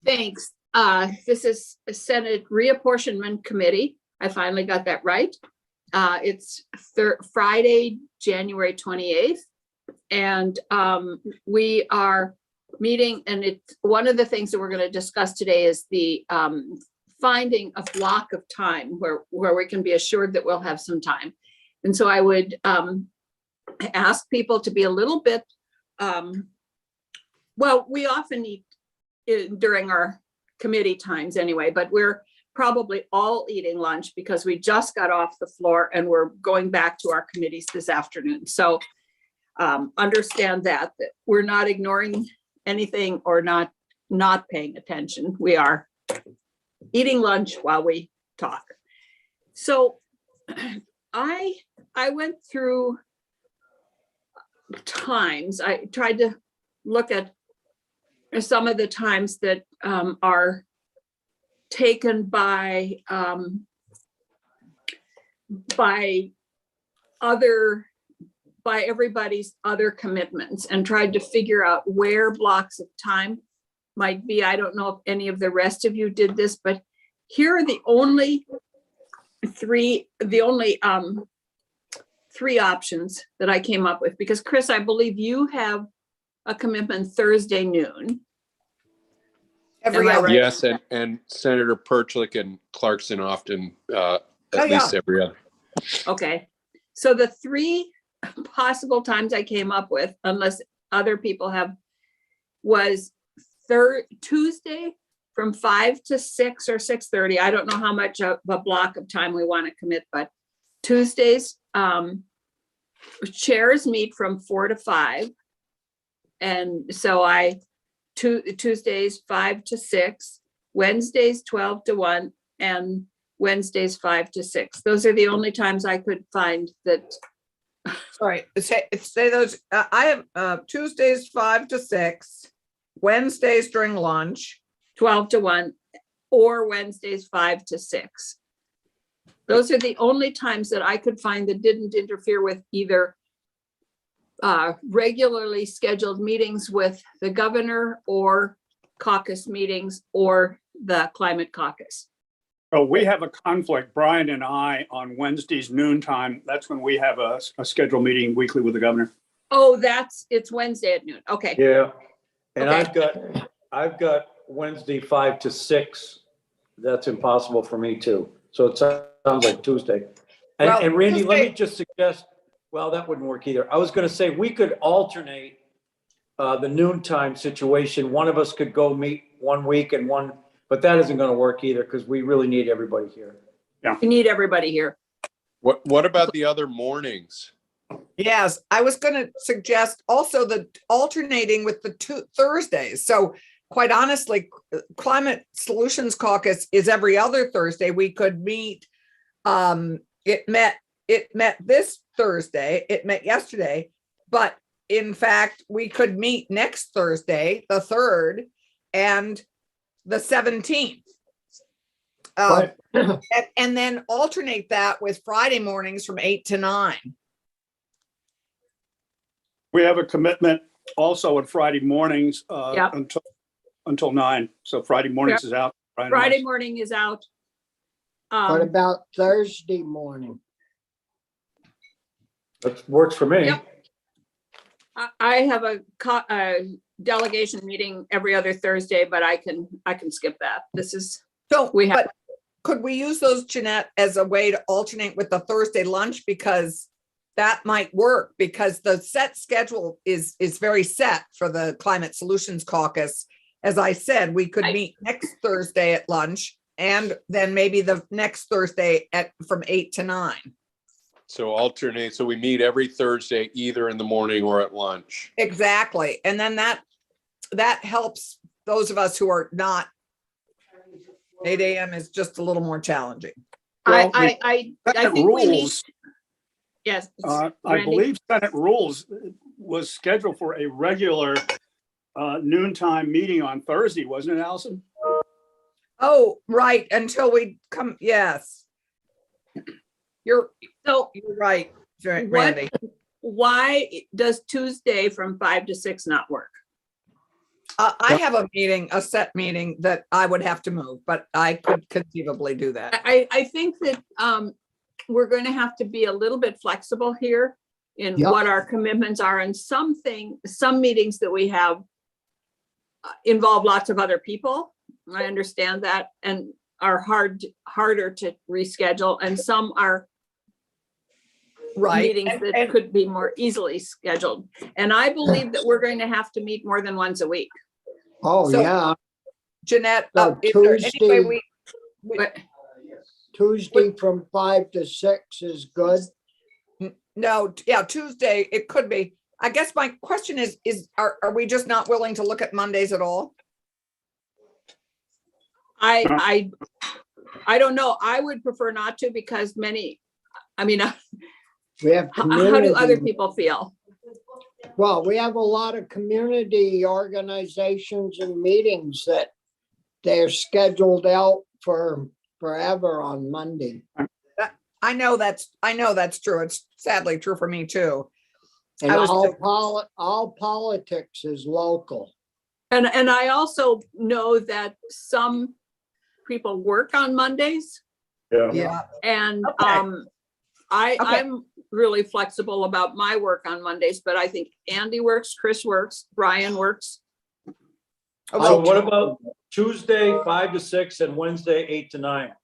Thanks. This is a Senate Reapportionment Committee. I finally got that right. It's Friday, January 28th. And we are meeting, and it's one of the things that we're going to discuss today is the finding a block of time where we can be assured that we'll have some time. And so I would ask people to be a little bit, well, we often eat during our committee times anyway, but we're probably all eating lunch because we just got off the floor and we're going back to our committees this afternoon. So understand that we're not ignoring anything or not paying attention. We are eating lunch while we talk. So I went through times. I tried to look at some of the times that are taken by everybody's other commitments and tried to figure out where blocks of time might be. I don't know if any of the rest of you did this, but here are the only three options that I came up with, because Chris, I believe you have a commitment Thursday noon. Every other. Yes, and Senator Perchlik and Clarkson often at least every other. Okay, so the three possible times I came up with, unless other people have, was Tuesday from 5 to 6 or 6:30. I don't know how much of a block of time we want to commit, but Tuesdays, chairs meet from 4 to 5. And so Tuesdays 5 to 6, Wednesdays 12 to 1, and Wednesdays 5 to 6. Those are the only times I could find that. Sorry, say those. I have Tuesdays 5 to 6, Wednesdays during lunch, 12 to 1, or Wednesdays 5 to 6. Those are the only times that I could find that didn't interfere with either regularly scheduled meetings with the governor or caucus meetings or the climate caucus. Oh, we have a conflict, Brian and I, on Wednesdays noontime. That's when we have a scheduled meeting weekly with the governor. Oh, it's Wednesday at noon. Okay. Yeah, and Okay. I've got Wednesday 5 to 6. That's impossible for me too. So it sounds like Tuesday. And Randy, Tuesday. let me just suggest, well, that wouldn't work either. I was going to say we could alternate the noontime situation. One of us could go meet one week and one, but that isn't going to work either because we really need everybody here. Yeah, We need everybody here. What about the other mornings? Yes, I was going to suggest also the alternating with the 2 Thursdays. So quite honestly, Climate Solutions Caucus is every other Thursday. We could meet. It met this Thursday. It met yesterday, but in fact, we could meet next Thursday, the 3rd, and the 17th. And then alternate that with Friday mornings from 8 to 9. we have a commitment also on Friday mornings Yep. until 9. So Friday mornings Yep. is out. Brian and Friday I. morning is out. What about Thursday morning? That works for me. Yep. I have a delegation meeting every other Thursday, but I can skip that. This is, So, We have- but could we use those, Jeanette, as a way to alternate with the Thursday lunch? Because that might work, because the set schedule is very set for the Climate Solutions Caucus. As I said, we could meet next Thursday at lunch and then maybe the next Thursday from 8 to 9. So alternate, so we meet every Thursday, either in the morning or at lunch. Exactly. And then that helps those of us who are not, 8 a.m. is just a little more challenging. Well, I Senate think we need, rules, yes. I Randy? believe Senate rules was scheduled for a regular noontime meeting on Thursday, wasn't it, Allison? Oh, right, until we come, yes. You're right, Randy. Why does Tuesday from 5 to 6 not work? I have a set meeting that I would have to move, but I could conceivably do that. I think that we're going to have to be a little bit flexible here in Yeah. what our commitments are, and some meetings that we have involve lots of other people. I understand that, and are harder to reschedule, and some are Right. meetings that could be more easily scheduled. And I believe that we're going to have to meet more than once a week. Oh, So- yeah, Jeanette, So is there any way Tuesday- But Tuesday from 5 to 6 is good. No, yeah, Tuesday, it could be. I guess my question is, are we just not willing to look at Mondays at all? I don't know. I would prefer not to, because I mean, We have how do other community, people feel? well, we have a lot of community organizations and meetings that they're scheduled out for forever on Monday. I know that's true. It's sadly true for me too. And I was all politics is local. And I also know that some people work on Mondays, Yeah, and Okay. I'm really flexible about my work on Mondays, but I think Andy works, Chris works, Brian works. So what about Tuesday, 5 to 6, and Wednesday, 8 to 9?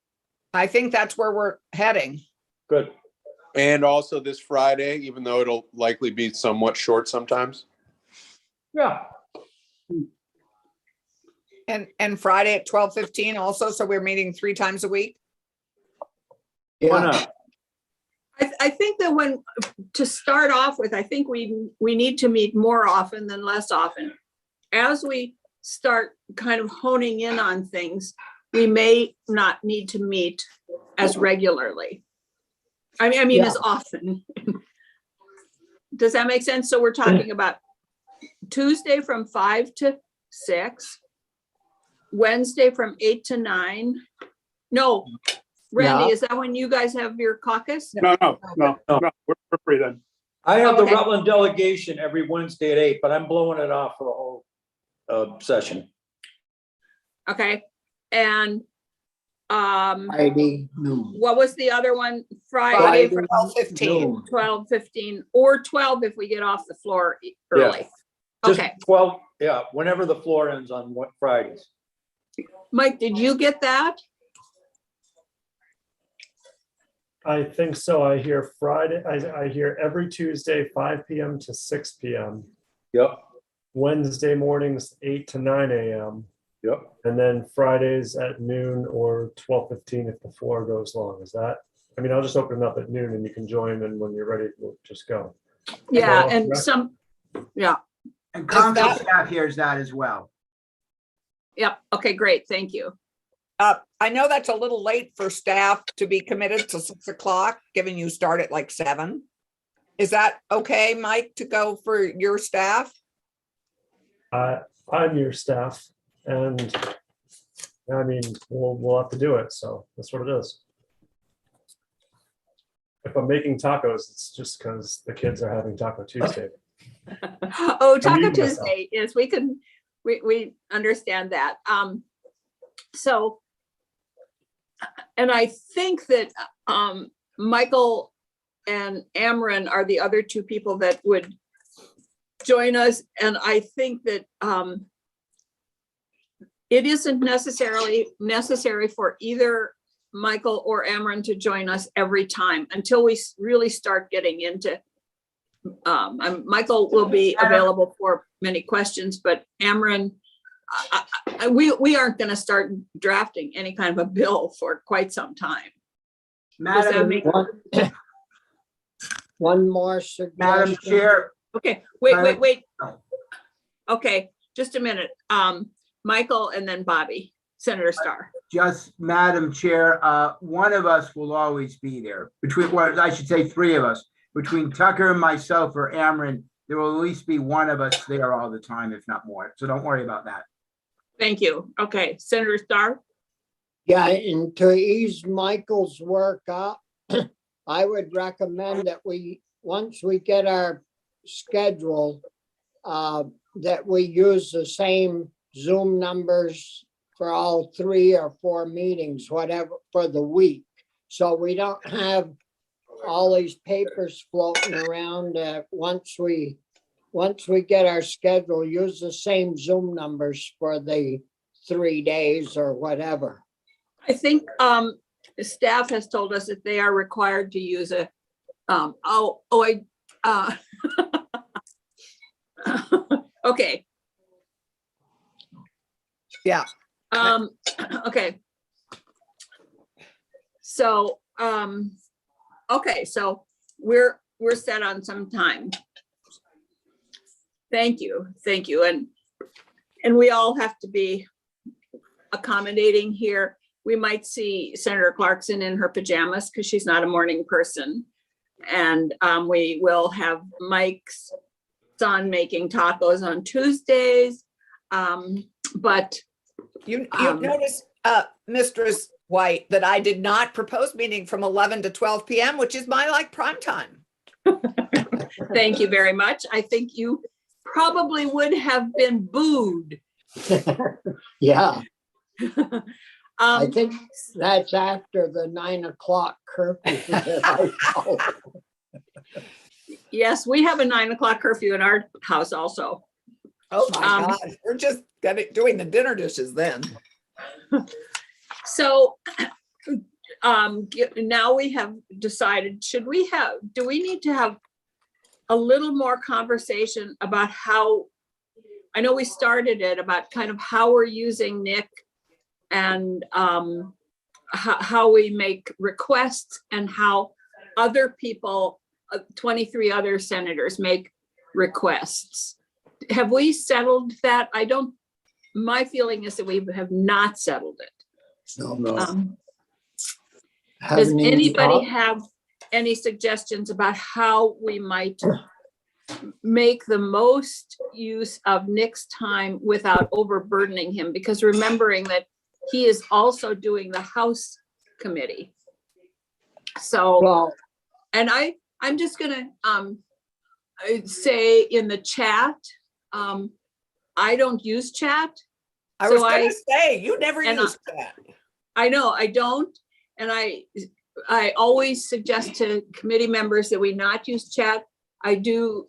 I think that's where we're heading. Good. And also this Friday, even though it'll likely be somewhat short sometimes. Yeah. And Friday at 12:15 also, so we're meeting 3 times a week. Why Yeah, not? I think that to start off with, I think we need to meet more often than less often. As we start kind of honing in on things, we may not need to meet as regularly. I mean, Yeah. as often. Does that make sense? So we're talking about Tuesday from 5 to 6, Wednesday from 8 to 9. No, Randy, Yeah. is that when you guys have your caucus? No, we're free then. I have the Okay. Rutland delegation every Wednesday at 8, but I'm blowing it off for the whole session. Okay, and Friday noon. what was the other one? Friday Friday, from 12:15. noon. 12:15, or 12 if we get off the floor early. Just Okay, 12, yeah, whenever the floor ends on Fridays. Mike, did you get that? I think so. I hear Friday, I hear every Tuesday, 5 PM to 6 PM. Yep, Wednesday mornings, 8 to 9 AM. yep. And then Fridays at noon or 12:15 if the floor goes long. Is that? I mean, I'll just open it up at noon and you can join, and when you're ready, we'll just go. Yeah, Well, and yeah. yeah, And Is council that- staff hears that as well. yep, okay, great, thank you. I know that's a little late for staff to be committed to 6 o'clock, given you start at like 7. Is that okay, Mike, to go for your staff? I'm your staff, and I mean, we'll have to do it. So that's what it is. If I'm making tacos, it's just because the kids are having Taco Tuesday. Oh, Taco muted myself. Tuesday, yes, we understand that. So, and I think that Michael and Amron are the other two people that would join us, and I think that it isn't necessarily necessary for either Michael or Amron to join us every time until we really start getting into. Michael will be available for many questions, but Amron, we aren't going to start drafting any kind of a bill for quite some time. Does that Madam, make? One more Madam suggestion. Chair, Okay, wait. Okay, just a minute. Michael and then Bobby, Senator Starr. just Madam Chair, one of us will always be there. Between, well, I should say 3 of us. Between Tucker and myself or Amron, there will at least be one of us there all the time, if not more. So don't worry about that. Thank you. Okay, Senator Starr. Yeah, and to ease Michael's work up, I would recommend that once we get our schedule, that we use the same Zoom numbers for all 3 or 4 meetings, whatever, for the week. So we don't have all these papers floating around. Once we get our schedule, use the same Zoom numbers for the 3 days or whatever. I think staff has told us that they are required to use a, okay. Yeah. Okay. So, okay, so we're set on some time. Thank you, and we all have to be accommodating here. We might see Senator Clarkson in her pajamas because she's not a morning person. And we will have Mike's son making tacos on Tuesdays. But You notice, Mistress White, that I did not propose meeting from 11 to 12 p.m., which is my like prime time. thank you very much. I think you probably would have been booed. Yeah, I Um, think that's after the 9 o'clock curfew that I followed. yes, we have a 9 o'clock curfew in our house also. Oh my Um, gosh, we're just doing the dinner dishes then. So now we have decided, do we need to have a little more conversation about how, I know we started it about kind of how we're using Nick and how we make requests and how other people, 23 other senators make requests. Have we settled that? My feeling is that we have not settled it. No. Does Haven't even anybody talked. have any suggestions about how we might make the most use of Nick's time without overburdening him? Because remembering that he is also doing the House committee. So, Well, and I'm just gonna say in the chat, I don't use chat. I was So going to say, you never and used that. I know I don't, and I always suggest to committee members that we not use chat. I do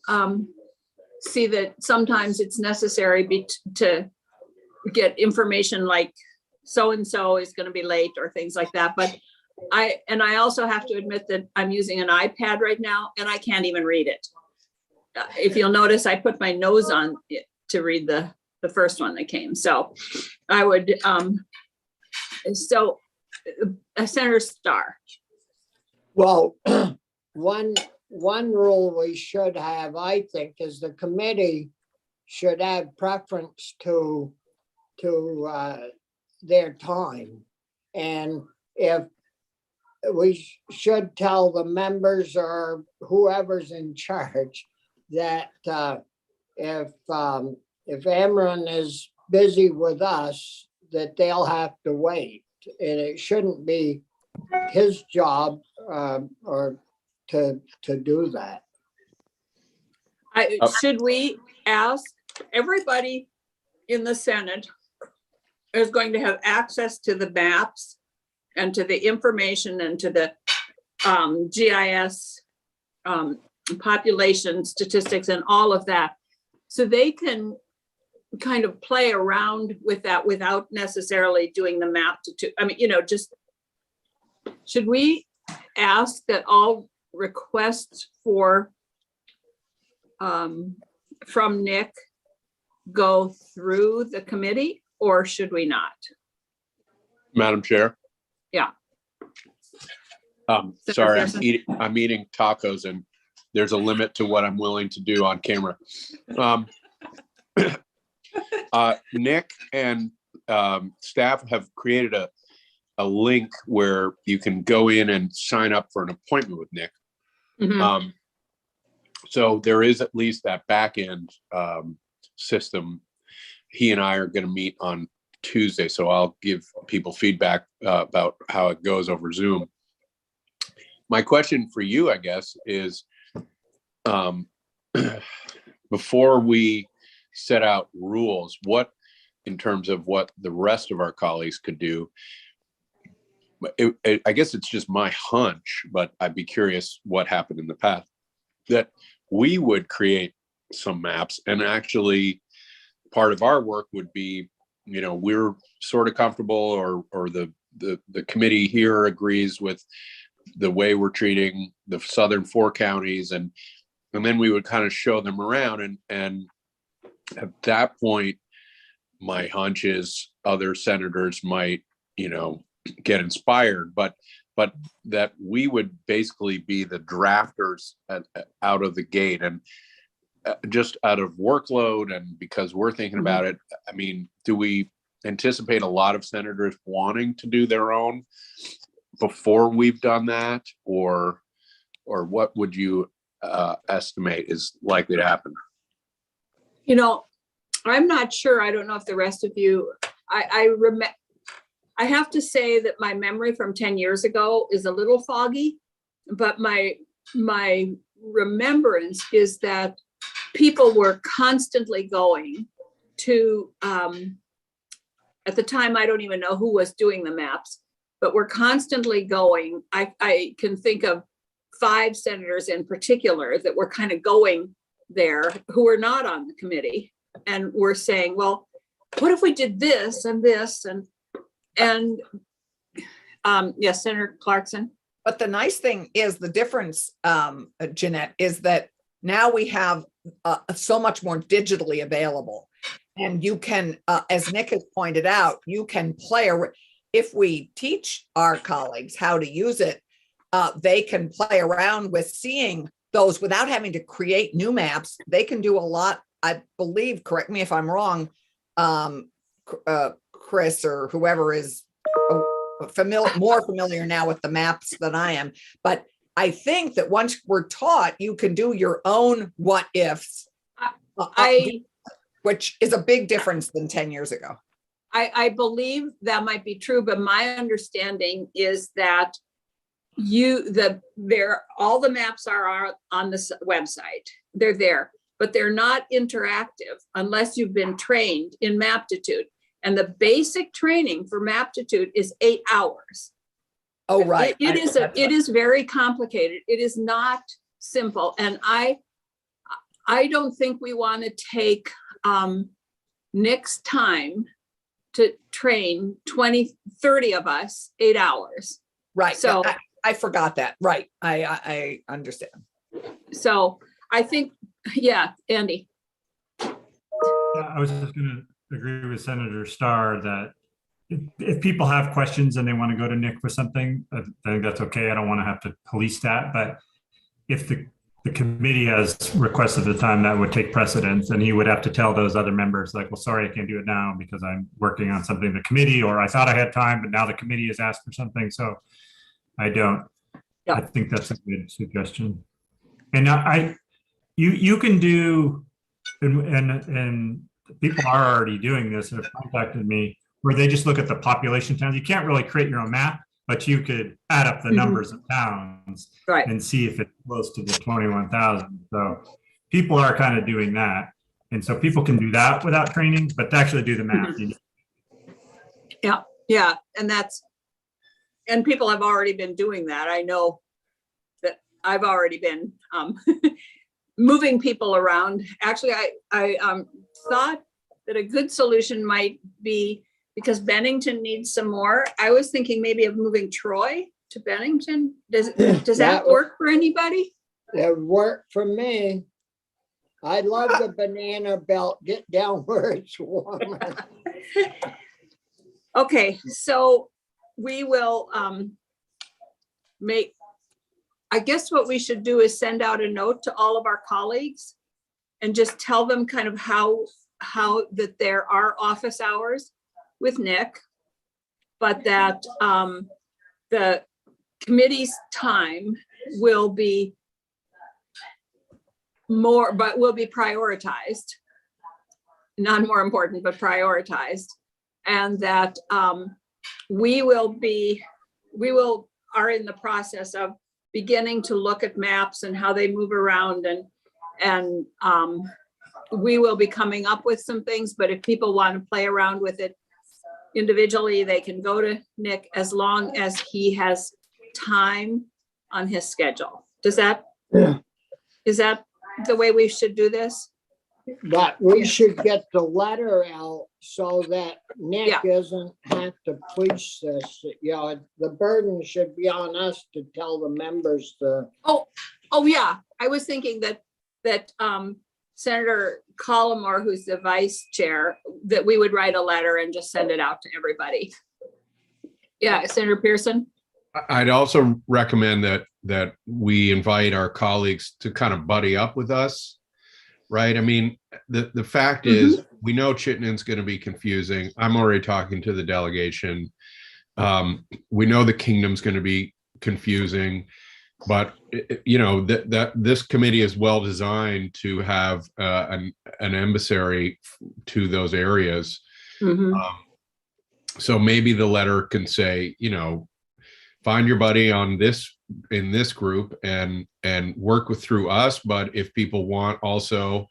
see that sometimes it's necessary to get information like so-and-so is going to be late or things like that. But I also have to admit that I'm using an iPad right now and I can't even read it. If you'll notice, I put my nose on it to read the first one that came. So I would, Senator Starr. well, one rule we should have, I think, is the committee should have preference to their time. And if we should tell the members or whoever's in charge that if Ameren is busy with us, that they'll have to wait. And it shouldn't be his job or to do that. Should we ask everybody in the Senate is going to have access to the maps and to the information and to the GIS population statistics and all of that. So they can kind of play around with that without necessarily doing the map just, should we ask that all requests for from Nick go through the committee, or should we not? Madam Chair? Yeah. Sorry, Pearson? I'm eating tacos and there's a limit to what I'm willing to do on camera. Nick and staff have created a link where you can go in and sign up for an appointment with Nick. Mhm. So there is at least that back end system. He and I are going to meet on Tuesday, so I'll give people feedback about how it goes over Zoom. My question for you, I guess, is before we set out rules, what, in terms of what the rest of our colleagues could do. I guess it's just my hunch, but I'd be curious what happened in the past, that we would create some maps, and actually part of our work would be, we're sort of comfortable, or the committee here agrees with the way we're treating the southern 4 counties, and then we would kind of show them around, and at that point, my hunch is other senators might, get inspired, but that we would basically be the drafters out of the gate, and just out of workload, and because we're thinking about it, I mean, do we anticipate a lot of senators wanting to do their own before we've done that, or what would you estimate is likely to happen? I'm not sure. I don't know if the rest of you, I have to say that my memory from 10 years ago is a little foggy, but my remembrance is that people were constantly going to, at the time, I don't even know who was doing the maps, but we're constantly going. I can think of 5 senators in particular that were kind of going there who were not on the committee, and were saying, well, what if we did this and this, and yes, Senator Clarkson. But the nice thing is, the difference, Jeanette, is that now we have so much more digitally available. And you can, as Nick has pointed out, you can if we teach our colleagues how to use it, they can play around with seeing those without having to create new maps. They can do a lot, I believe, correct me if I'm wrong, Chris or whoever is more familiar now with the maps than I am. But I think that once we're taught, you can do your own what ifs, which is a big difference than 10 years ago. I believe that might be true, but my understanding is that all the maps are on the website. They're there, but they're not interactive unless you've been trained in Maptitude. And the basic training for Maptitude is 8 hours. Oh, right. It is very complicated. It is not simple. And I don't think we want to take Nick's time to train 20, 30 of us 8 hours. Right. So I forgot that. Right. I understand. So I think, yeah, Andy. Yeah, I was just going to agree with Senator Starr that if people have questions and they want to go to Nick for something, I think that's okay. I don't want to have to police that. But if the committee has requested the time, that would take precedence, and he would have to tell those other members, like, well, sorry, I can't do it now because I'm working on something in the committee, or I thought I had time, but now the committee has asked for something, so I don't. Yeah. I think that's a good suggestion. And you can do, and people are already doing this and have contacted me, where they just look at the population towns. You can't really create your own map, but you could add up the numbers of towns, right, and see if it's close to the 21,000. So people are kind of doing that. And so people can do that without training, but to actually do the math. Yeah. And people have already been doing that. I know that I've already been moving people around. Actually, I thought that a good solution might be, because Bennington needs some more. I was thinking maybe of moving Troy to Bennington. Does that work for anybody? It worked for me. I love the banana belt. Get down where it's warmer. Okay, so we will I guess what we should do is send out a note to all of our colleagues and just tell them kind of how that there are office hours with Nick, but that the committee's time will be prioritized, not more important, but prioritized, and that we are in the process of beginning to look at maps and how they move around, and we will be coming up with some things, but if people want to play around with it individually, they can go to Nick as long as he has time on his schedule. Is that the way we should do this? But we should get the letter out so that Nick Yeah. doesn't have to police this. You know, the burden should be on us to tell the members to. Oh, yeah. I was thinking that Senator Collmore, who's the vice chair, that we would write a letter and just send it out to everybody. Yeah, Senator Pearson? I'd also recommend that we invite our colleagues to kind of buddy up with us, right? I mean, the fact is, we know Chittenden's going to be confusing. I'm already talking to the delegation. We know the Kingdom's going to be confusing, but you know that this committee is well designed to have an emissary to those areas. So maybe the letter can say, you know, find your buddy in this group and work through us. But if people want also,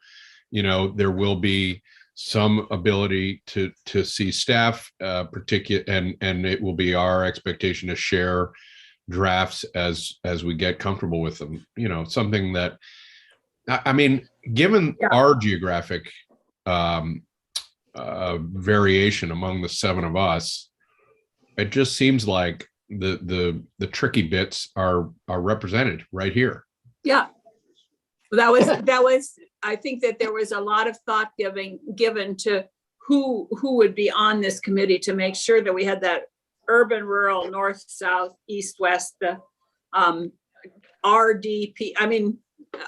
you know, there will be some ability to see staff particular, and it will be our expectation to share drafts as we get comfortable with them. You know, something that, I mean, given our geographic variation among the 7 of us, it just seems like the tricky bits are represented right here. Yeah. That was, I think that there was a lot of thought given to who would be on this committee to make sure that we had that urban, rural, north, south, east, west, the RDP. I mean,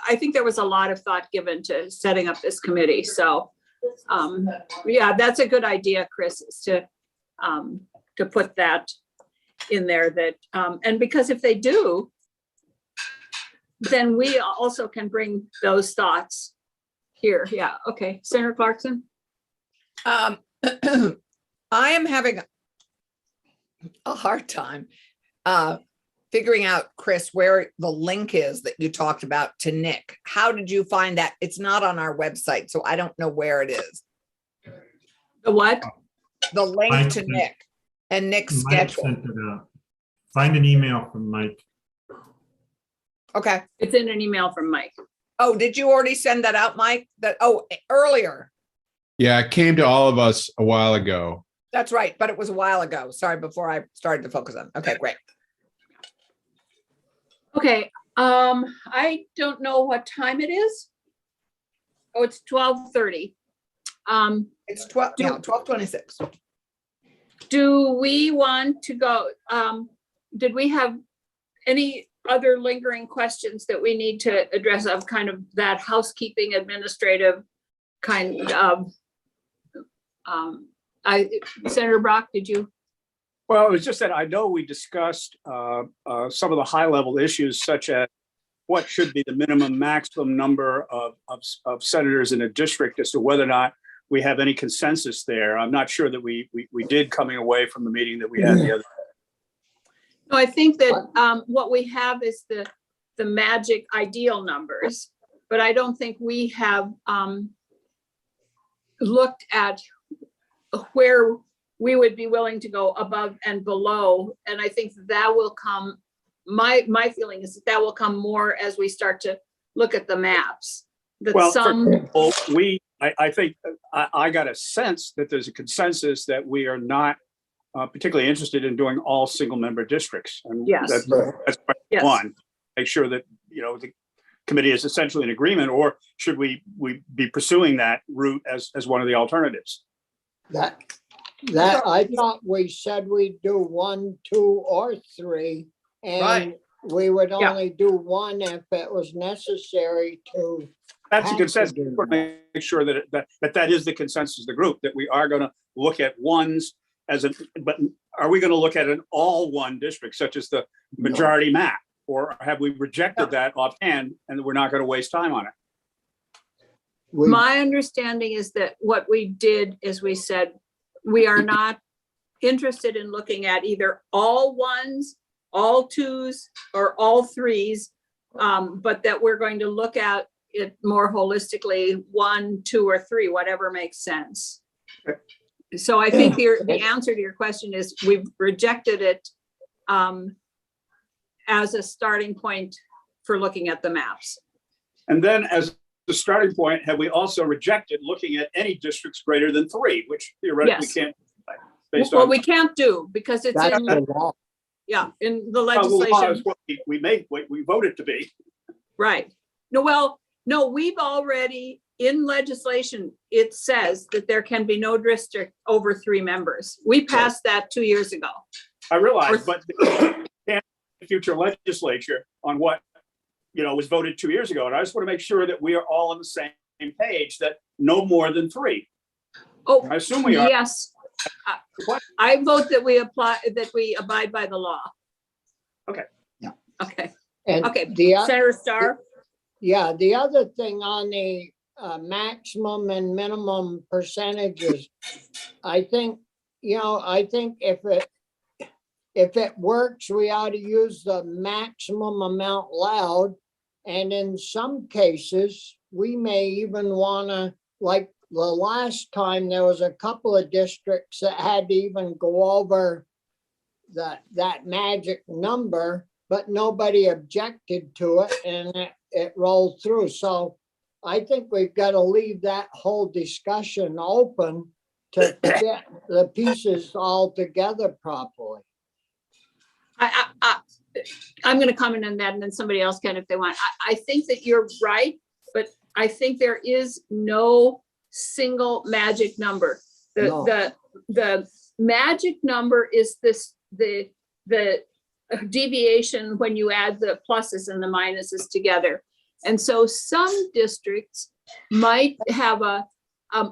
I think there was a lot of thought given to setting up this committee. So yeah, that's a good idea, Chris, is to put that in there, that and because if they do, then we also can bring those thoughts here. Yeah. Okay. Senator Clarkson. I am having a hard time figuring out, Chris, where the link is that you talked about to Nick. How did you find that? It's not on our website, so I don't know where it is. The what? The link Mike to sent- Nick and Nick's Mike schedule. sent it out. Find an email from Mike. Okay. It's in an email from Mike. Oh, did you already send that out, Mike? Earlier. Yeah, it came to all of us a while ago. That's right, but it was a while ago. Sorry, before I started to focus on. Okay, great. Okay. I don't know what time it is. Oh, it's 12:30. It's 12:26. Do we want to go? Did we have any other lingering questions that we need to address of kind of that housekeeping administrative kind of? Senator Brock, did you? Well, it was just that I know we discussed some of the high level issues, such as what should be the minimum maximum number of senators in a district, as to whether or not we have any consensus there. I'm not sure that we did, coming away from the meeting that we had the other. No, I think that what we have is the magic ideal numbers, but I don't think we have looked at where we would be willing to go above and below. And I think that will come, my feeling is that will come more as we start to look at the maps. That Well, some, I think I got a sense that there's a consensus that we are not particularly interested in doing all single member districts. And Yes. that's Yes. one. Make sure that, you know, the committee is essentially in agreement, or should we be pursuing that route as one of the alternatives? That I thought we said we'd do 1, 2, or 3. And Right. we would Yeah. only do 1 if it was necessary to. That's a have to consensus. do We're gonna Make sure that is the consensus of the group, that we are going to look at ones but are we going to look at an all one district, such as the majority map? Or have we rejected that offhand and we're not going to waste time on it? my understanding is that what we did is we said, we are not interested in looking at either all ones, all twos, or all threes, but that we're going to look at it more holistically, 1, 2, or 3, whatever makes sense. So I think the answer to your question is we've rejected it as a starting point for looking at the maps. And then as the starting point, have we also rejected looking at any districts greater than 3, which theoretically Yes. can't, based Well, on. we can't do because it's That's in, the law. yeah, in the Well, the law legislation. is what we made, what we voted to be. Right. No, well, no, we've already, in legislation, it says that there can be no district over 3 members. We passed that 2 years ago. I realize, but the future legislature on what, was voted 2 years ago. And I just want to make sure that we are all on the same page, that no more than 3. Oh, I assume we are. yes. I vote that we abide by the law. Okay. Yeah. Okay, And okay. the, Senator Starr? yeah, the other thing on the maximum and minimum percentages, I think, I think if it works, we ought to use the maximum amount allowed. And in some cases, we may even want to, like the last time, there was a couple of districts that had to even go over that magic number, but nobody objected to it and it rolled through. So I think we've got to leave that whole discussion open to get the pieces all together properly. I'm going to comment on that and then somebody else can if they want. I think that you're right, but I think there is no single magic number. No. The magic number is the deviation when you add the pluses and the minuses together. And so some districts might have a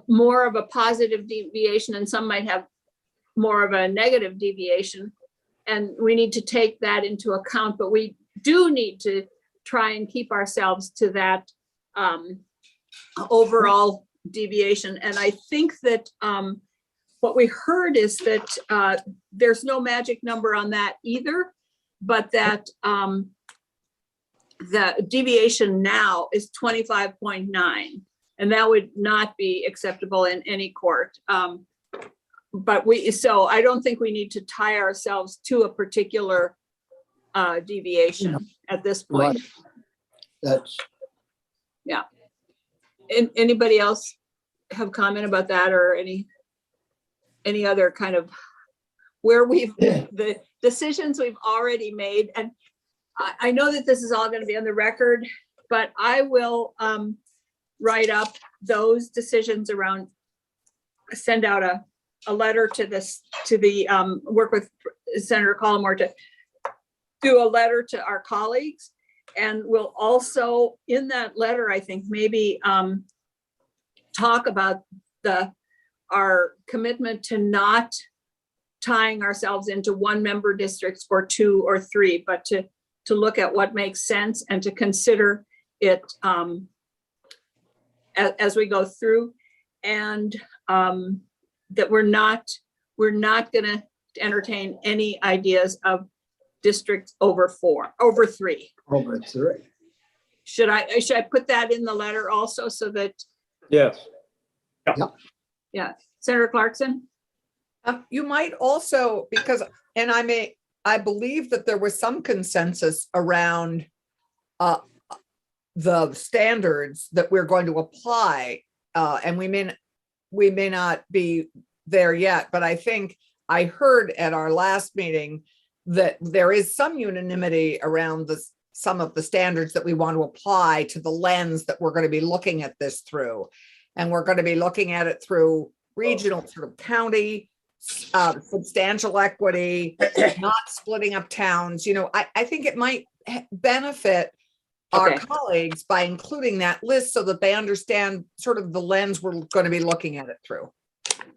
more of a positive deviation and some might have more of a negative deviation. And we need to take that into account, but we do need to try and keep ourselves to that overall deviation. And I think that what we heard is that there's no magic number on that either, but that the deviation now is 25.9, and that would not be acceptable in any court. But so I don't think we need to tie ourselves to a particular deviation at this point. Right. That's, And anybody else have comment about that or any other kind of where the decisions we've already made? And I know that this is all going to be on the record, but I will write up those decisions around, send out a letter to the work with Senator Collmore to do a letter to our colleagues. And we'll also, in that letter, I think maybe talk about our commitment to not tying ourselves into 1-member districts or 2 or 3, but to look at what makes sense and to consider it as we go through, and that we're not going to entertain any ideas of districts over 3. over 3. Should I put that in the letter also so that, Yes. yeah, Senator Clarkson? You might also, because, and I believe that there was some consensus around the standards that we're going to apply, and we may not be there yet, but I think I heard at our last meeting that there is some unanimity around some of the standards that we want to apply to the lens that we're going to be looking at this through. And we're going to be looking at it through regional, sort of county, substantial equity, not splitting up towns. I think it might benefit our colleagues by including that list so that they understand sort of the lens we're going to be looking at it through.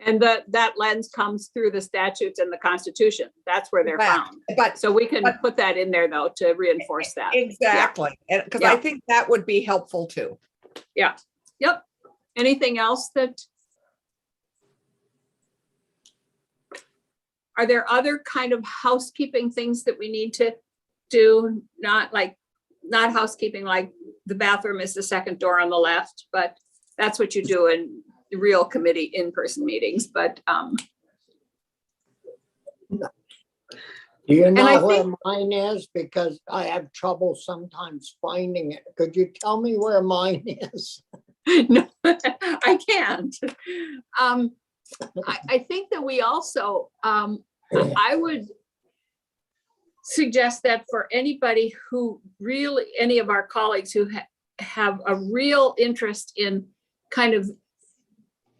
And that lens comes through the statutes and the Constitution. That's where they're found. But So we can put that in there though to reinforce that. exactly, because I think that would be helpful too. Yeah. Yep. Anything else are there other kind of housekeeping things that we need to do? Not housekeeping, like the bathroom is the second door on the left, but that's what you do in real committee in-person meetings, but, Do you I know where think- mine is? Because I have trouble sometimes finding it. Could you tell me where mine is? no, I can't. I think that we also, I would suggest that for anybody who really, any of our colleagues who have a real interest in kind of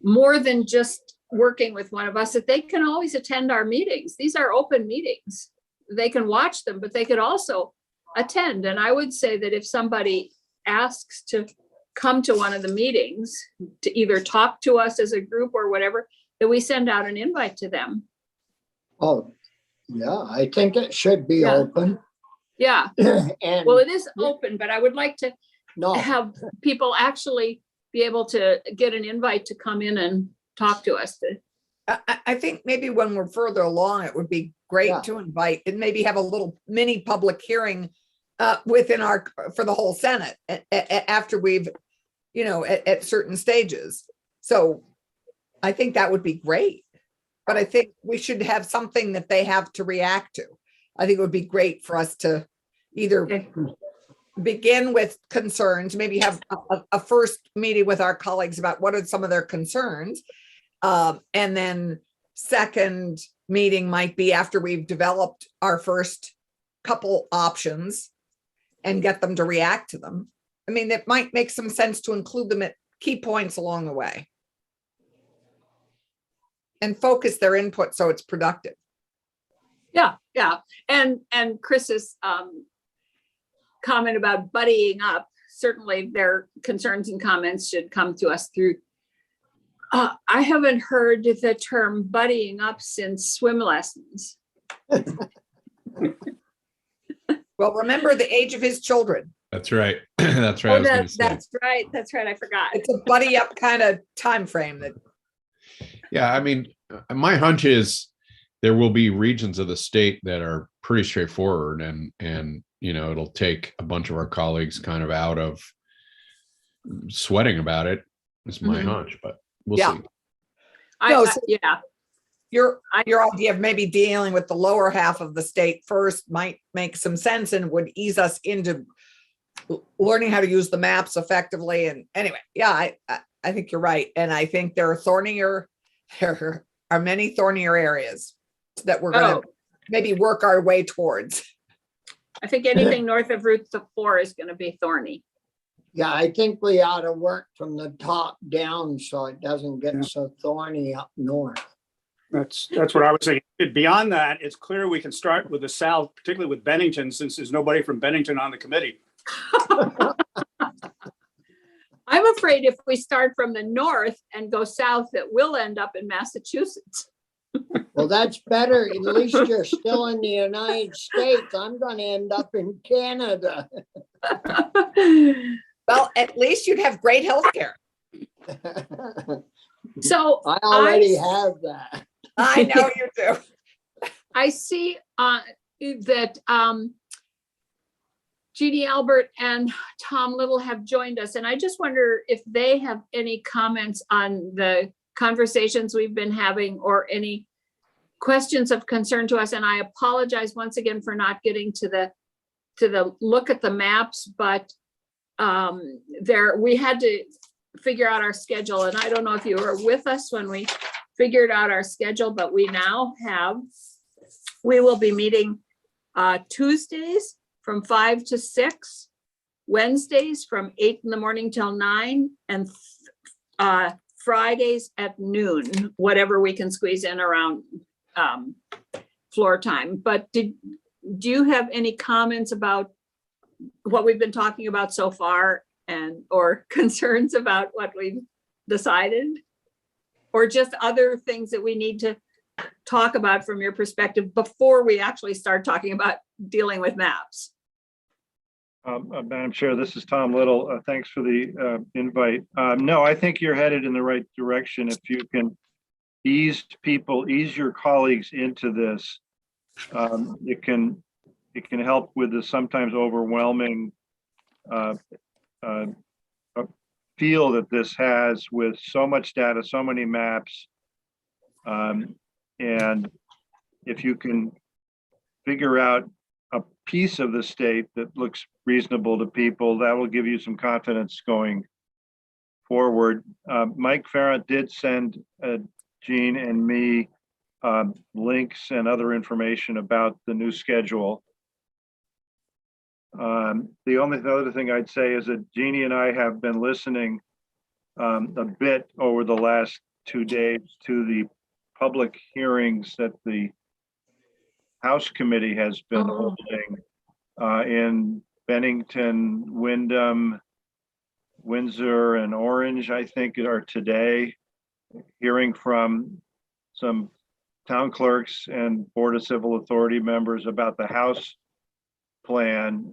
more than just working with one of us, that they can always attend our meetings. These are open meetings. They can watch them, but they could also attend. And I would say that if somebody asks to come to one of the meetings, to either talk to us as a group or whatever, that we send out an invite to them. Oh, yeah, I think it should be Yeah. open. Yeah, And well, it is open, but I would like to no, have people actually be able to get an invite to come in and talk to us. I think maybe when we're further along, it would be great Yeah. to invite and maybe have a little mini public hearing within our, for the whole Senate after we've, at certain stages. So I think that would be great. But I think we should have something that they have to react to. I think it would be great for us to either Okay. begin with concerns, maybe have a first meeting with our colleagues about what are some of their concerns. And then second meeting might be after we've developed our first couple options and get them to react to them. I mean, it might make some sense to include them at key points along the way and focus their input so it's productive. Yeah, yeah. And Chris's comment about buddying up, certainly their concerns and comments should come to us through. I haven't heard the term buddying up since swim lessons. Well, remember the age of his children. That's right. That's right. I Oh, was gonna say. that's right. That's right. I forgot. It's a buddy up kind of time frame that, Yeah, I mean, my hunch is there will be regions of the state that are pretty straightforward and it'll take a bunch of our colleagues kind of out of sweating about it. It's my Mhm. hunch, but we'll Yeah. see. No, so- Yeah, your idea of maybe dealing with the lower half of the state first might make some sense and would ease us into learning how to use the maps effectively. And anyway, yeah, I think you're right. And I think there are many thornier areas that we're going to maybe work our way towards. I think anything north of Route 4 is going to be thorny. yeah, I think we ought to work from the top down so it doesn't get so thorny up north. That's what I was saying. Beyond that, it's clear we can start with the south, particularly with Bennington, since there's nobody from Bennington on the committee. I'm afraid if we start from the north and go south, that we'll end up in Massachusetts. Well, that's better. At least you're still in the United States. I'm going to end up in Canada. Well, at least you'd have great health care. So I already have that. I know you do. I see that Jeannie Albert and Tom Little have joined us, and I just wonder if they have any comments on the conversations we've been having or any questions of concern to us. And I apologize once again for not getting to the look at the maps, but we had to figure out our schedule, and I don't know if you were with us when we figured out our schedule, but we will be meeting Tuesdays from 5 to 6, Wednesdays from 8 in the morning till 9, and Fridays at noon, whatever we can squeeze in around floor time. But do you have any comments about what we've been talking about so far or concerns about what we've decided? Or just other things that we need to talk about from your perspective before we actually start talking about dealing with maps? Madam Chair, this is Tom Little. Thanks for the invite. No, I think you're headed in the right direction. If you can ease your colleagues into this, it can help with the sometimes overwhelming a feel that this has with so much data, so many maps. And if you can figure out a piece of the state that looks reasonable to people, that will give you some confidence going forward. Mike Farrant did send Gene and me links and other information about the new schedule. The only other thing I'd say is that Jeannie and I have been listening a bit over the last 2 days to the public hearings that the House Committee has been holding in Bennington, Wyndham, Windsor, and Orange, I think, are today, hearing from some town clerks and Board of Civil Authority members about the House plan,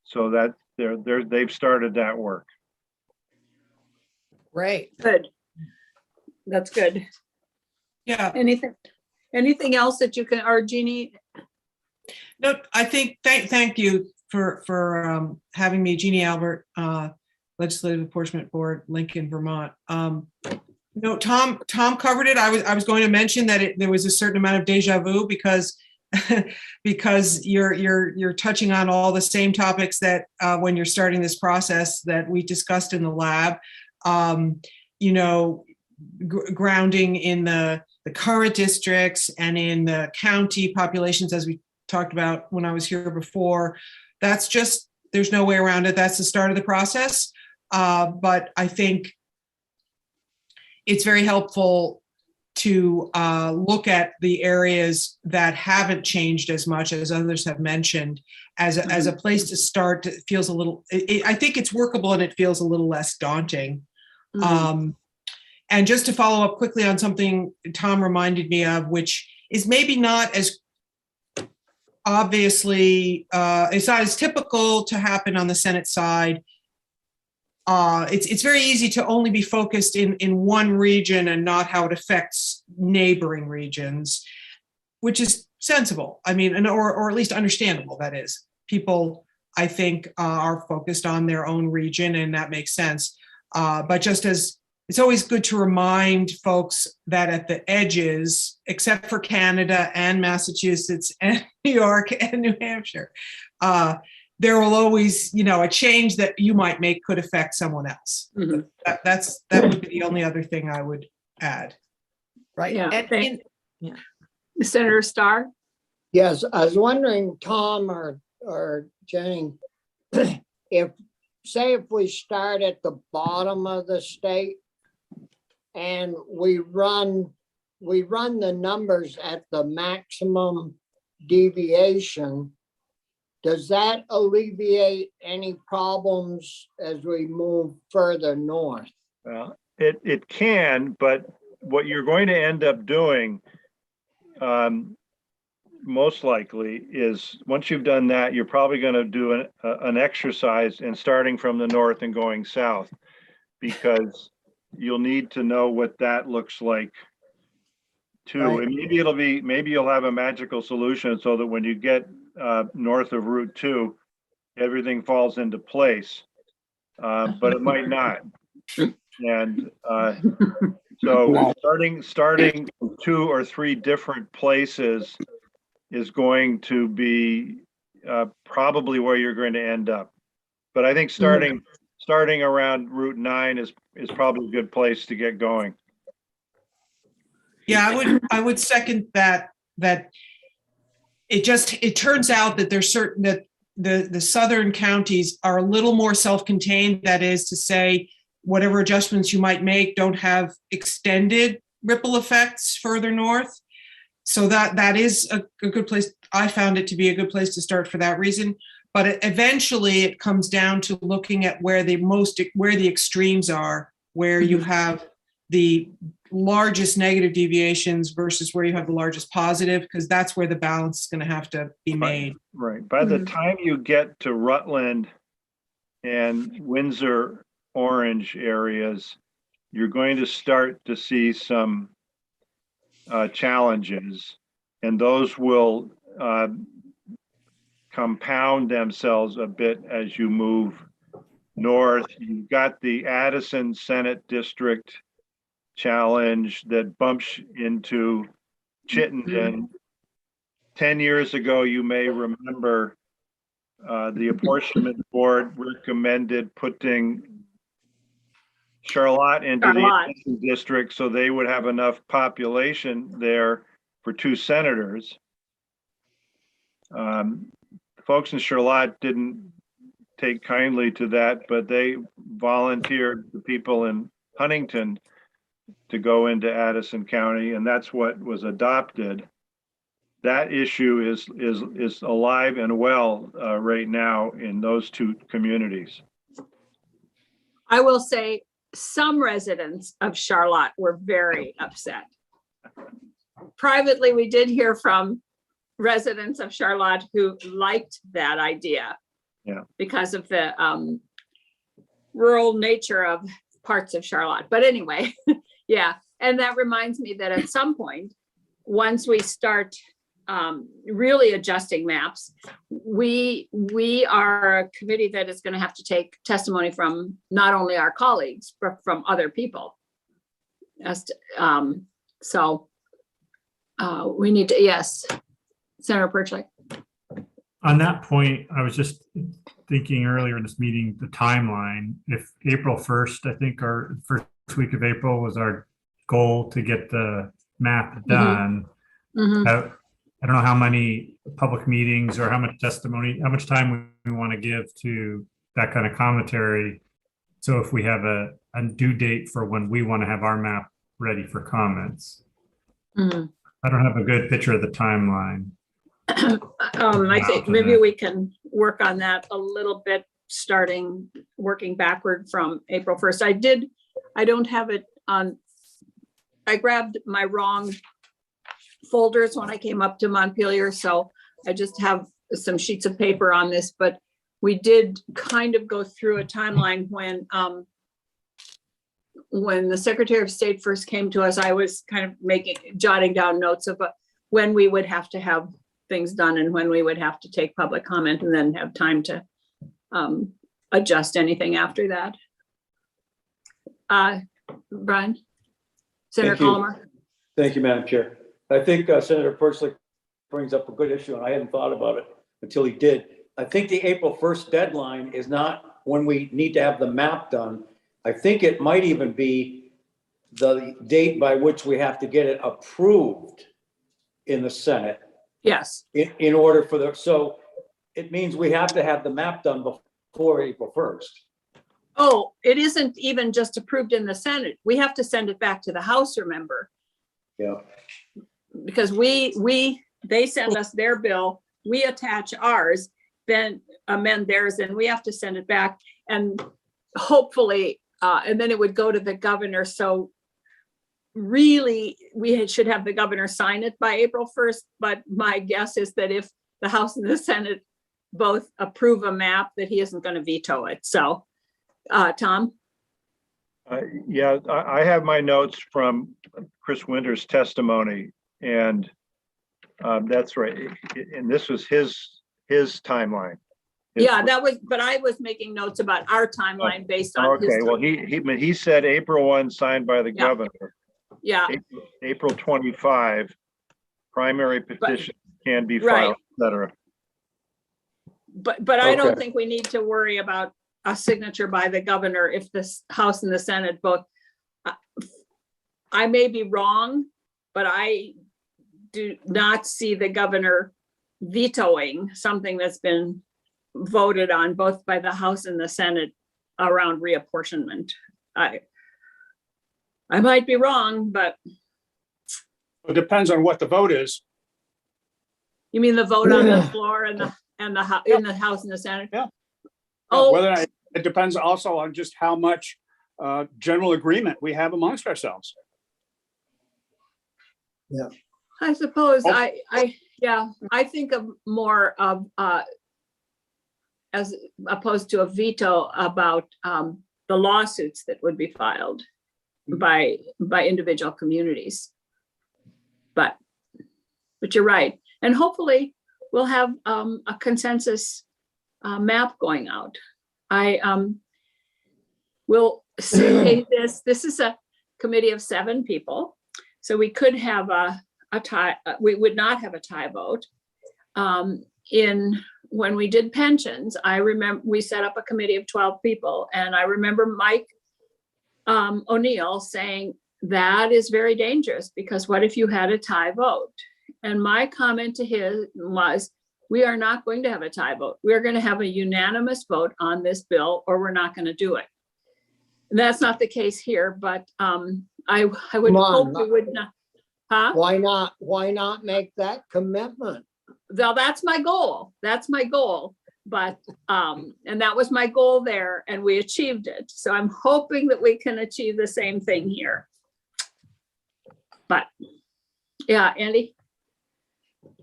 so that they've started that work. Great. Good. That's good. Yeah, Anything else that you can, or Jeannie? no, I think, thank you for having me, Jeannie Albert, Legislative Apportionment Board, Lincoln, Vermont. No, Tom covered it. I was going to mention that there was a certain amount of deja vu because because you're touching on all the same topics that when you're starting this process that we discussed in the lab. You know, grounding in the current districts and in the county populations, as we talked about when I was here before. That's just, there's no way around it. That's the start of the process. But I think it's very helpful to look at the areas that haven't changed as much as others have mentioned as a place to start. It feels a little, I think it's workable and it feels a little less daunting. And just to follow up quickly on something Tom reminded me of, which is maybe not as obviously, it's not as typical to happen on the Senate side. It's very easy to only be focused in one region and not how it affects neighboring regions, which is sensible. I mean, or at least understandable, that is. People, I think, are focused on their own region, and that makes sense. But just as it's always good to remind folks that at the edges, except for Canada and Massachusetts and New York and New Hampshire, there will always, a change that you might make could affect someone else. That would be the only other thing I would add. Right. Yeah. And Senator Starr? Yes, I was wondering, Tom or Jane, if we start at the bottom of the state and we run the numbers at the maximum deviation, does that alleviate any problems as we move further north? Well, it can, but what you're going to end up doing, most likely, is once you've done that, you're probably going to do an exercise in starting from the north and going south, because you'll need to know what that looks like too. Right. And maybe you'll have a magical solution so that when you get north of Route 2, everything falls into place, but it might not. And so starting 2 or 3 different places is going to be probably where you're going to end up. But I think starting around Route 9 is probably a good place to get going. Yeah, I would second that it turns out that there's certain that the southern counties are a little more self-contained. That is to say, whatever adjustments you might make don't have extended ripple effects further north. So that is a good place. I found it to be a good place to start for that reason. But eventually it comes down to looking at where the extremes are, where you have the largest negative deviations versus where you have the largest positive, because that's where the balance is going to have to be made. Right. By the time you get to Rutland and Windsor, Orange areas, you're going to start to see some challenges, and those will compound themselves a bit as you move north. You've got the Addison Senate District challenge that bumps into Chittenden. 10 years ago, you may remember the apportionment board recommended putting Charlotte into the Charlotte. Addison district so they would have enough population there for 2 senators. Folks in Charlotte didn't take kindly to that, but they volunteered the people in Huntington to go into Addison County, and that's what was adopted. That issue is alive and well right now in those 2 communities. I will say some residents of Charlotte were very upset. Privately, we did hear from residents of Charlotte who liked that idea. Yeah. Because of the rural nature of parts of Charlotte. But anyway, yeah. And that reminds me that at some point, once we start really adjusting maps, we are a committee that is going to have to take testimony from not only our colleagues, but from other people. We need to, yes, Senator Perchley. On that point, I was just thinking earlier in this meeting, the timeline, if April 1st, I think our first week of April was our goal to get the map done. Mhm. I don't know how many public meetings or how much testimony, how much time we want to give to that kind of commentary. So if we have a due date for when we want to have our map ready for comments. Mhm. I don't have a good picture of the timeline. I think maybe we can work on that a little bit, working backward from April 1st. I don't have it on, I grabbed my wrong folders when I came up to Montpelier, so I just have some sheets of paper on this, but we did kind of go through a timeline when the Secretary of State first came to us. I was kind of jotting down notes of when we would have to have things done and when we would have to take public comment and then have time to adjust anything after that. Brian? Senator Thank you. Colmer? Thank you, Madam Chair. I think Senator Perchley brings up a good issue, and I hadn't thought about it until he did. I think the April 1st deadline is not when we need to have the map done. I think it might even be the date by which we have to get it approved in the Senate. Yes. In order for so it means we have to have the map done before April 1st. Oh, it isn't even just approved in the Senate. We have to send it back to the House, remember? Yeah. Because they send us their bill, we attach ours, then amend theirs, and we have to send it back. And hopefully, and then it would go to the governor. So really, we should have the governor sign it by April 1st. But my guess is that if the House and the Senate both approve a map, that he isn't going to veto it. So, Tom? Yeah, I have my notes from Chris Winter's testimony, and that's right. And this was his timeline. Yeah, that was, but I was making notes about our timeline based on his. Okay, well, he said April 1 signed by the governor. Yeah. April 25, primary petition can be Right. filed, et cetera. But I don't Okay. think we need to worry about a signature by the governor if the House and the Senate both. I may be wrong, but I do not see the governor vetoing something that's been voted on both by the House and the Senate around reapportionment. I might be wrong, but It depends on what the vote is. you mean the vote on the floor and in the House and the Senate? Yeah. Oh, Whether it depends also on just how much general agreement we have amongst ourselves. I suppose Oh. I think of more of as opposed to a veto about the lawsuits that would be filed by individual communities. But you're right. And hopefully we'll have a consensus map going out. we'll say this is a committee of 7 people. So we could have a tie, we would not have a tie vote. When we did pensions, I remember we set up a committee of 12 people, and I remember Mike O'Neill saying that is very dangerous because what if you had a tie vote? And my comment to his was, we are not going to have a tie vote. We're going to have a unanimous vote on this bill, or we're not going to do it. And that's not the case here, but I would Come on, hope we would not. Huh? Why not make that commitment? Well, that's my goal. That's my goal. But, and that was my goal there, and we achieved it. So I'm hoping that we can achieve the same thing here. But, yeah, Andy?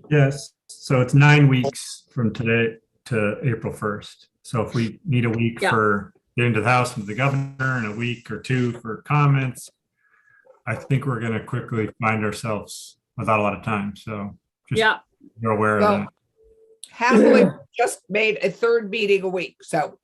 Yes, so it's 9 weeks from today to April 1st. So if we need a week Yeah. for getting to the House with the governor and a week or 2 for comments, I think we're going to quickly find ourselves without a lot of time. So just Yeah, you're aware of Well, that. happily just made a 3rd meeting a week. So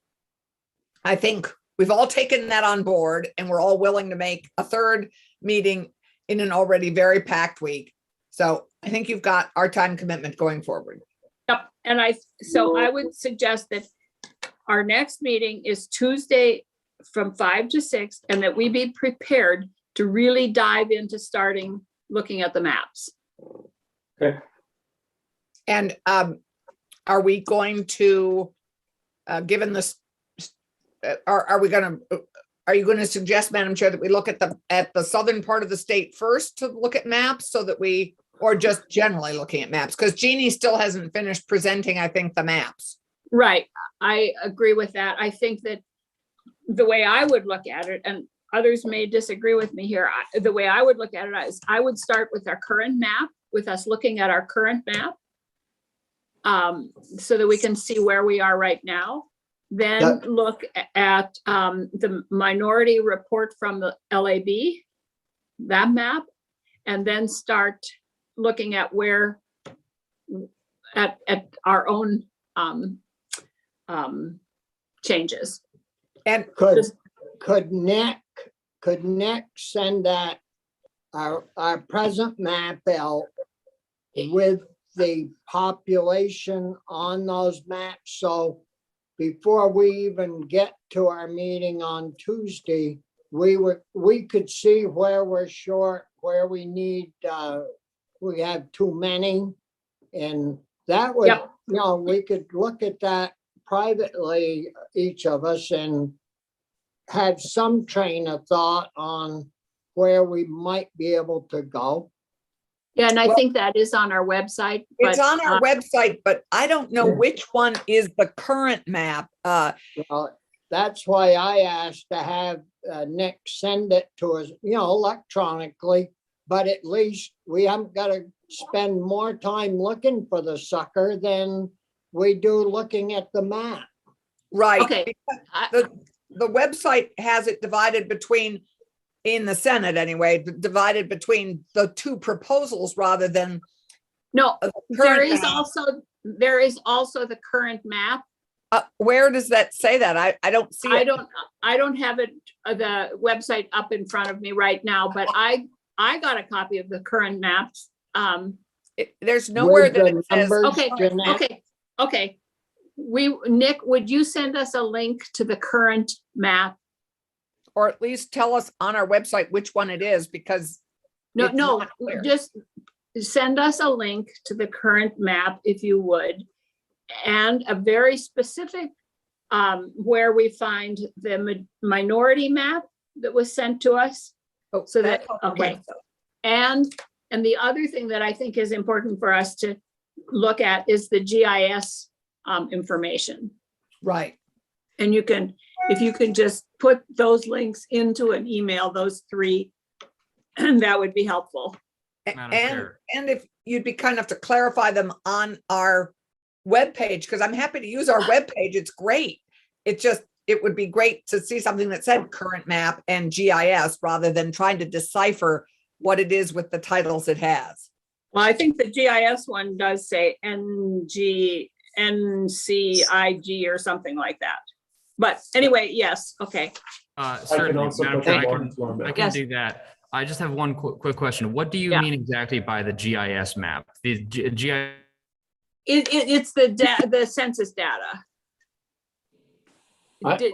I think we've all taken that on board and we're all willing to make a 3rd meeting in an already very packed week. So I think you've got our time commitment going forward. yep. And so I would suggest that our next meeting is Tuesday from 5 to 6, and that we be prepared to really dive into starting looking at the maps. Okay. And are we going to, given this, are you going to suggest, Madam Chair, that we look at the southern part of the state first to look at maps so that or just generally looking at maps? Because Jeannie still hasn't finished presenting, I think, the maps. Right. I agree with that. I think that the way I would look at it, and others may disagree with me here, the way I would look at it is I would start with our current map, with us looking at our current map, so that we can see where we are right now. Then look at the minority report from the LAB, that map, and then start looking at where at our own changes. And Could Nick send that, our present map out with the population on those maps? So before we even get to our meeting on Tuesday, we could see where we're short, where we need, we have too many. And that would, Yep. we could look at that privately, each of us, and have some train of thought on where we might be able to go. Yeah, and I Well, think that is on our website. it's but, on our website, but I don't know which one is the current map. Well, that's why I asked to have Nick send it to us, electronically, but at least we haven't got to spend more time looking for the sucker than we do looking at the map. Right. Okay. because The website has it divided between, in the Senate anyway, divided between the 2 proposals rather than No, the there current is map. also the current map. Where does that say that? I don't see I it. don't have it, the website up in front of me right now, but I got a copy of the current maps. There's nowhere With that the it says. numbers, Okay, Jeanette. okay. Nick, would you send us a link to the current map? Or at least tell us on our website which one it is, because No, it's no, not clear. just send us a link to the current map if you would. And a very specific, where we find the minority map that was sent to us. Oh, So that, that's on the okay. website. And the other thing that I think is important for us to look at is the GIS information. Right. And if you can just put those links into an email, those 3, that would be helpful. And if you'd be kind enough to clarify them on our webpage, because I'm happy to use our webpage. It's great. It would be great to see something that said current map and GIS rather than trying to decipher what it is with the titles it has. Well, I think the GIS one does say NCIG or something like that. But anyway, yes, okay. I can Certainly, also Madam put Chair, the I can, ones on I there. can Yes. do that. I just have one quick question. What do you Yeah. mean exactly by the GIS map? The GIS, It's the census data. I-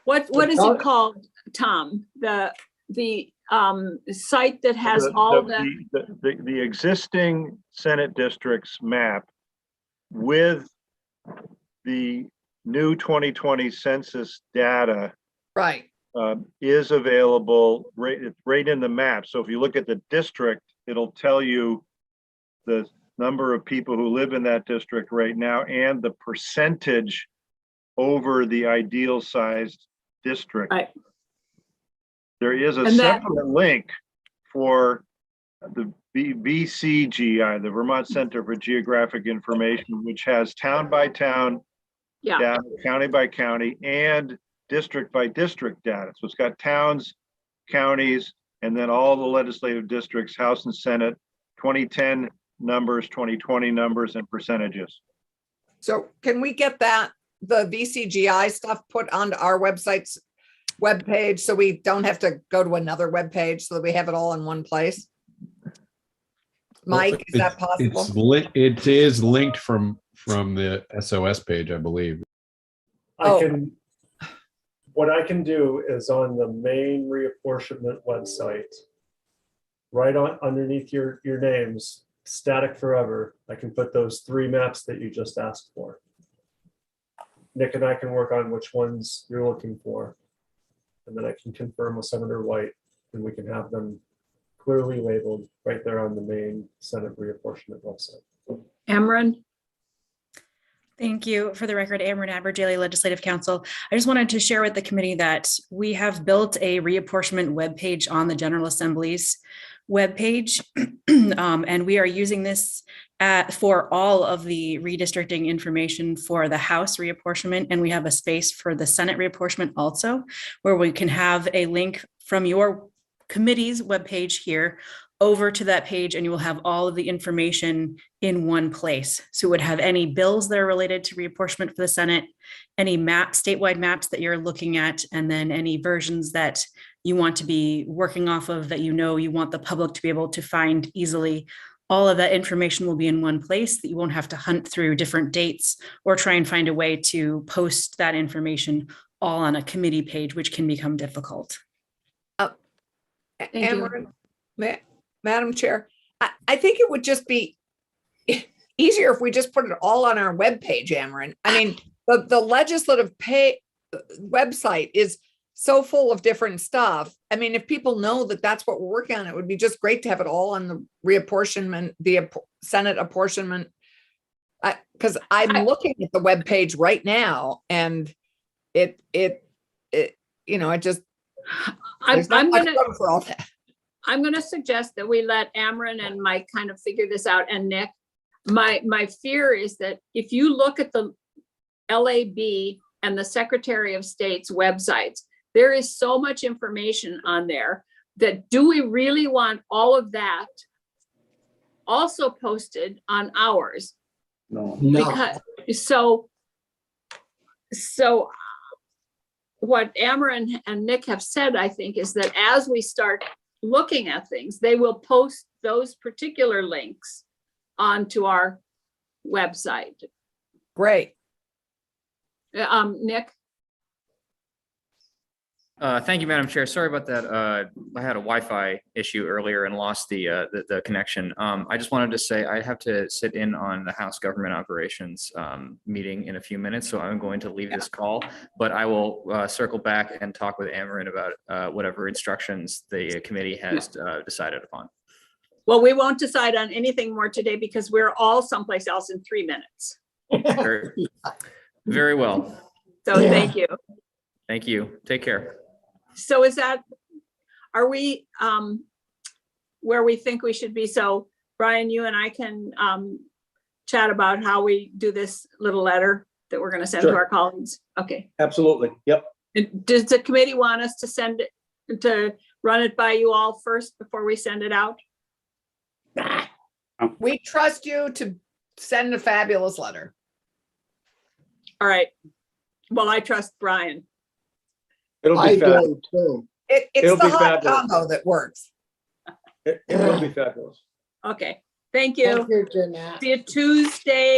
What is it called, Tom? The site that has all The existing Senate districts map with the new 2020 census data Right. is available right in the map. So if you look at the district, it'll tell you the number of people who live in that district right now and the percentage over the ideal sized district. Right. There is a And that- separate link for the VCGI, the Vermont Center for Geographic Information, which has town by town yeah, data, county by county, and district by district data. So it's got towns, counties, and then all the legislative districts, House and Senate, 2010 numbers, 2020 numbers, and percentages. So can we get the VCGI stuff put onto our website's webpage so we don't have to go to another webpage so that we have it all in one place? Mike, is that possible? It is linked from the SOS page, I believe. Oh. What I can do is on the main reapportionment website, right on underneath your names, static forever, I can put those 3 maps that you just asked for. Nick and I can work on which ones you're looking for. And then I can confirm with Senator White, and we can have them clearly labeled right there on the main Senate reapportionment website. Ameren? Thank you. For the record, Ameren Aberdaily Legislative Council. I just wanted to share with the committee that we have built a reapportionment webpage on the General Assembly's webpage, and we are using this for all of the redistricting information for the House reapportionment, and we have a space for the Senate reapportionment also, where we can have a link from your committee's webpage here over to that page, and you will have all of the information in one place. So it would have any bills that are related to reapportionment for the Senate, any statewide maps that you're looking at, and then any versions that you want to be working off of that you want the public to be able to find easily. All of that information will be in one place that you won't have to hunt through different dates or try and find a way to post that information all on a committee page, which can become difficult. Thank you. Ameren, Madam Chair, I think it would just be easier if we just put it all on our webpage, Ameren. I mean, the legislative website is so full of different stuff. I mean, if people know that that's what we're working on, it would be just great to have it all on the reapportionment, the Senate apportionment. Because I'm looking at the webpage right now, and it just there's not much room for all that. I'm gonna suggest that we let Ameren and Mike kind of figure this out, and Nick. My fear is that if you look at the LAB and the Secretary of State's websites, there is so much information on there that do we really want all of that also posted on ours? No. Because so what Ameren and Nick have said, I think, is that as we start looking at things, they will post those particular links onto our website. Great. Nick? Thank you, Madam Chair. Sorry about that. I had a Wi-Fi issue earlier and lost the connection. I just wanted to say I have to sit in on the House Government Operations meeting in a few minutes, so I'm going to leave this call, but I will circle back and talk with Ameren about whatever instructions the committee has decided upon. Well, we won't decide on anything more today because we're all someplace else in 3 minutes. Very, very well. So thank you. Thank you. Take care. So are we where we think we should be? So Brian, you and I can chat about how we do this little letter that we're going to send to Sure. our colleagues. Okay. Absolutely. Yep. And does the committee want us to send it, to run it by you all first before we send it out? We trust you to send a fabulous letter. All right. Well, I trust Brian. It'll I be fabulous. do too. It's It'll the be hot fabulous. combo that works. It will be fabulous. Okay, thank you. Thank you, Jeanette. See you Tuesday.